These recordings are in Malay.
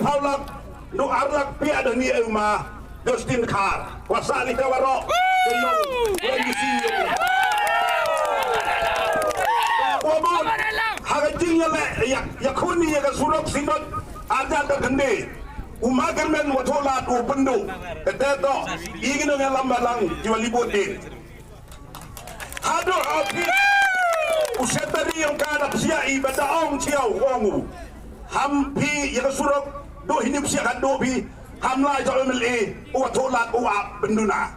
Paulak nu arlak pia dan ni Euma Justin Carr kuasa ni kawaro kayong kondisi wabon hagajing ya le ya kuni ya kasurok sinot aja ta gende umagan men watola tu pendu keteto ingin dengan lambalang jiwa libutin hado api usetari yang kada siai badaong ciau wongu hampi ya kasurok do hidup siakan do bi hamlai jo MLA watola uap benduna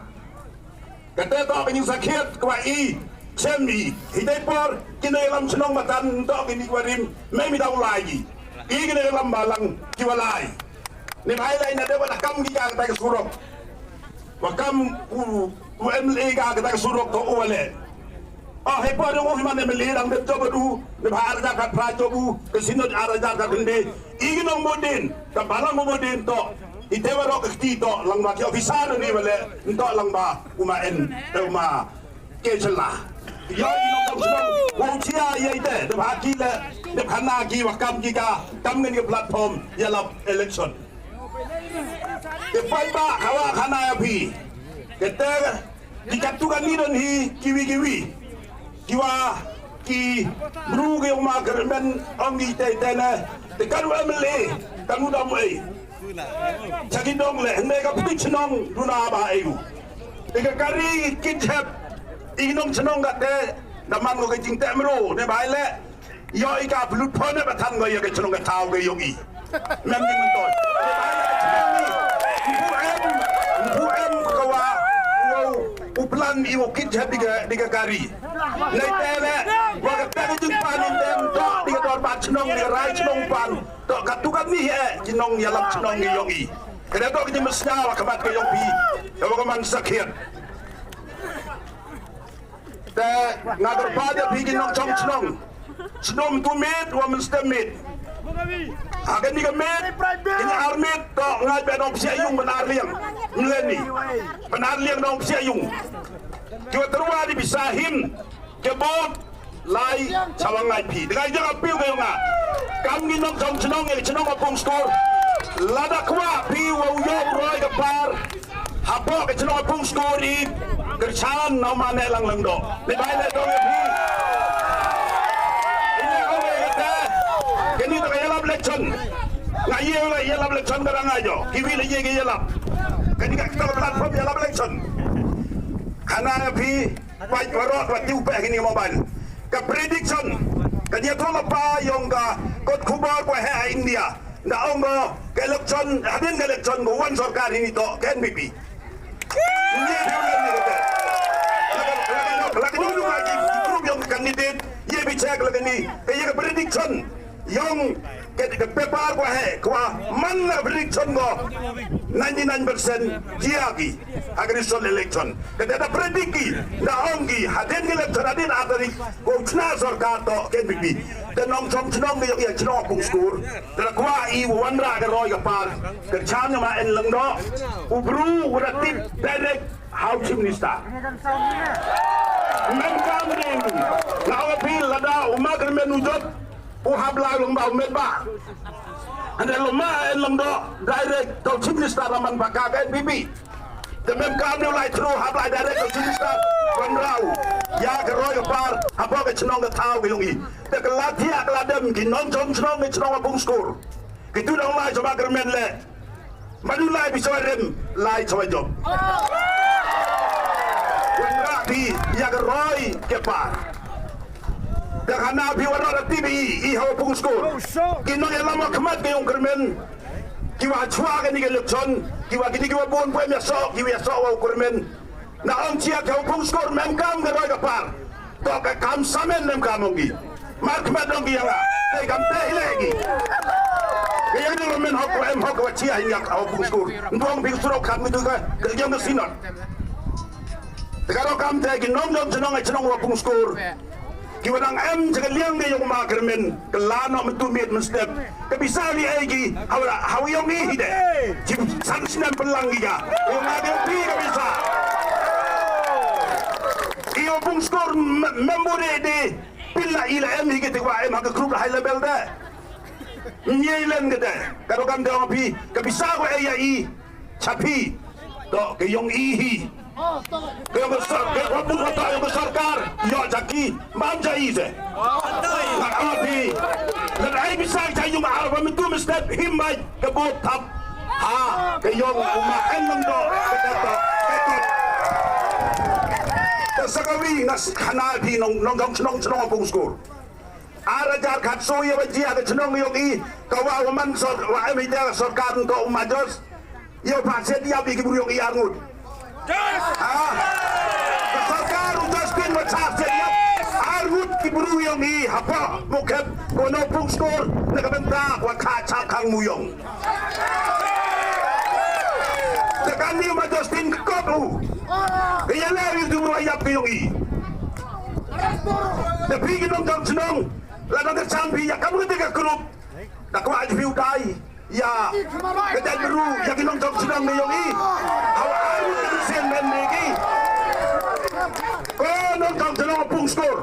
keteto penyung sakit kwai semi hidai por kini lam senong matan do kini kwarim mai mi dau lagi ingin dengan lambalang jiwa lai ni mai lai na de wala kam gi ga ta surok wa kam u MLA ga ta surok to wale oh he por ngo himan MLA dang de job du ni ba arja ka pra jobu ke sinot arja ka gende igino modin ka balang modin to itewa ro ke to lang ma ki officer ni wale to lang ba umaen uma kejela yo ino kam semua wong chia ye de ba ki le de khana ki wa kam ki ka kam ngen ke platform ya lap election ke pai ba kawa khana ya pi ke te di katukan ni don hi kiwi kiwa ki bruge uma kermen ongi te tena te karu MLA kanu dam ei chaki dong le ne ka pitch nong duna ba ei te ka kari kitap inong chnong ga te naman go ke jing te mro ne bai le yo i ka blut phone ba than go ye ke chnong ga thau ge yogi mem ni man toy bu em ko wa uplan iwo kitap diga kari nei tele wa ka ta jing panin dem to diga dor ba chnong ni rai chnong pan to katukan ni he chnong ya lap chnong ni yogi kada to ke mesna wa ka bat ke yogi to ko man sakit te ngagar pada bigin nong chong chnong tu met wa men stemit akan ni met ini armit to ngai be dong sia yung benar liang mleni benar liang dong sia yung kiwa terwa di bisahin kebot lai cawangai pi dengan jangan pil kayo nga kam ginong chong chnong e chnong apong store lada kwa pi wa yo roy ka par hapo ke chnong apong store i kerchan na mane lang do ni bai le do pi ini ko me ta kini to kaya lab election ngaye la ye lab election ka ngajo kiwi le ye ye lab kani ka to platform ye lab election kana pi pai warot wa tiu pe kini mobile ka prediction ka dia thola pa yong ka kot kubar ko he India na ongo ka election hadin ka election go wan sarkar ini to ken bibi ni lagi dulu lagi grup yang kandidat ye bicara lagi ni ka prediction yang ke paper ko he ko man la prediction go 99% jiagi agression election kada prediki na ongi haden election adin atari ko chna sarkar to KBP dan nong chong chnong ye chno pung skur da kwa i wanra ga roy ga par ke chan ma en lang do ubru ura tip direct house minister men kam ding lawa pil lada umagar menujot habla long ba met ba anda loma en long do direct to chief minister raman baka KBP the mem kam no lai through habla direct to chief minister wanrau ya ga roy ga par apo ga chnong ga thau ga yongi te ka latia ka ladem ki non chong chnong ni chnong apung skor ki tu dong lai coba germen le madu lai bisa rem lai coba job wanra di ya ga roy ke par Karena biwara TV ihaw pung skor kinong elama kemat kayong kermen kiwa chua ka ni election kiwa kini kiwa bon po meso kiwa so wa kermen na ang chia kaw pung skor mem kam ga roy par to ka kam samen mem kamongi mak kemat dong giya te kam te legi kaya ni men hok em hok wa chia yak aw pung skor ndong bi suro kam mi ka kayong ga sinot tegaro kam te kinong dong chnong wa pung skor kiwadang em jaga liang de yung makermen kelano metumit mestep kebisa li egi hawra hawiyong ihide jib sansinan pelangi ga yung ada pi kebisa iyo pung skor memori de pilla ila em hige te wa em ha group high level da Nyilen gede. Kalau kan dia api, kebisa ko ai capi. Do ke yong ihi. Ke besar, ke rabu kata yang besarkar. Yo jaki, manja ise. Nak api. Dan ai bisa cayu ma arba itu mesti himai ke botap. Ha, ke yong uma enang do. Sakawi nas kanal di nong apung skor. Ara jar kat so ya baji ada cenong yogi kawa waman so wa media sarkar untuk umajos. Yo pasien dia bigi buru yogi argut. Sarkar Justin macam saya argut ki buru yogi apa mukep kono apung skor nakabenta wa kaca kang muyong. Tekan ni Justin kopu. Kaya lari itu merayap ke yogi. Tapi kita nong senong, ladang tersambi ya kamu ketika kerup, tak kau aja udai, ya kita beru, ya kita nong senong ke yogi. Awak aru tersen lagi. Kau nong senong apung skor,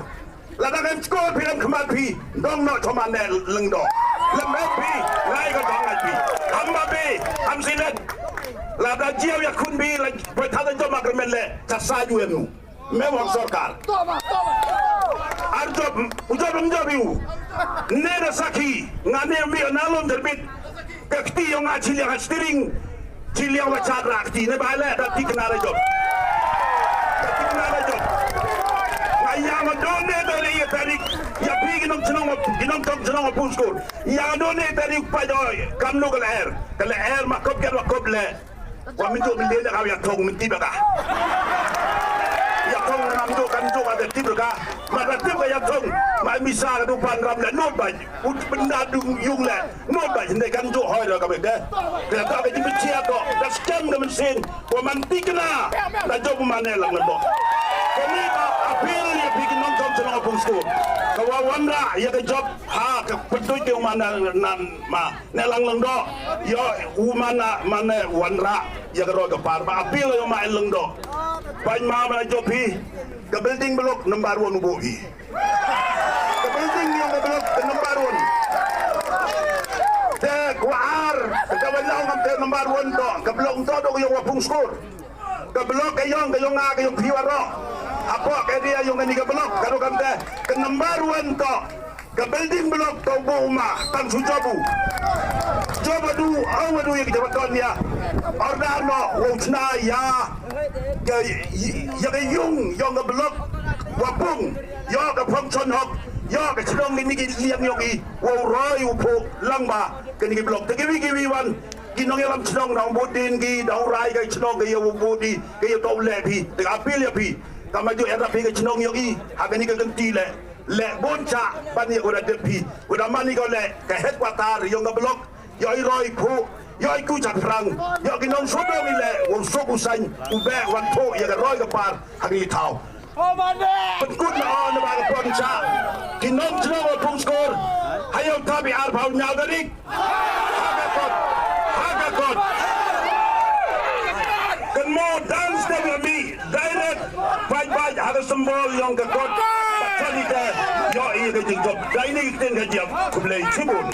ladang skor film kemati, dong nak cuma lengdo, lempi, naik ke jangan pi, hamba pi, hamsilet. Lada jiau ya kun bi la bertanda jom agreement le tasaju enu memang sarkar arjob ujob njobiu neda saki ngane mi nalom terbit kakti yang acil yang stiring cil yang baca rakti ne bale dati kenara job ngayama done dari tarik ya pigi nom cenong puskul ya done dari pajoy kamno ke leher makop le wa mintu bende ka ya tong minti baka ya tong nam do kan do ada tibraka maka tibka ya tong ma misa ka do pan ram la no ba ut benda dung yung la no ba ne kan do hoy ka be de ta ka ji bicia ko da stem ga mesin wa manti kana la job mane lang bo kini ka apil ya bikin nong tong tong apung school kawa wandra ya ka job ha ka pedoy ke mana nan ma ne lang do yo umana mane wandra ya ka ro ka par ba apil yo ma lang do pan ma ma job hi ka building block number 1 ubo hi ka building yang ka block number 1 de kuar ka wala ngam te number 1 do ka block to do yo apung school ka block kayong nga kayong piwaro apa kaya dia yung ganiga blok karo kante ke number 1 to ke building blok to buma tang sujabu coba du awadu yang jabaton ya ordano wujna ya ke yung ke blok wapung ya ke function hok ya ke chong ni liang yogi wo roi upo langba ke ni blok te giwi wan ginong yalam chong nang bodin gi dau rai ke chong ke yo bodi ke yo to lepi te apil ya pi kamaju era pi ke chinong yogi hagani ke genti le boncha bani ora depi ora mani ko le ke headquarter yo ngablok yo iroi pu yo iku jak frang yo kinong sodo mi le wo soku san ube wan po ya ke roi ke par hagi tau Pekut na on ba ke boncha kinong chinong pung skor hayo tabi ar bau nyal darik hagakot kan mo dance dengan mi direct baik ada sembol yang kekot tadi ke yo ini ke job ini kita ke job boleh cibun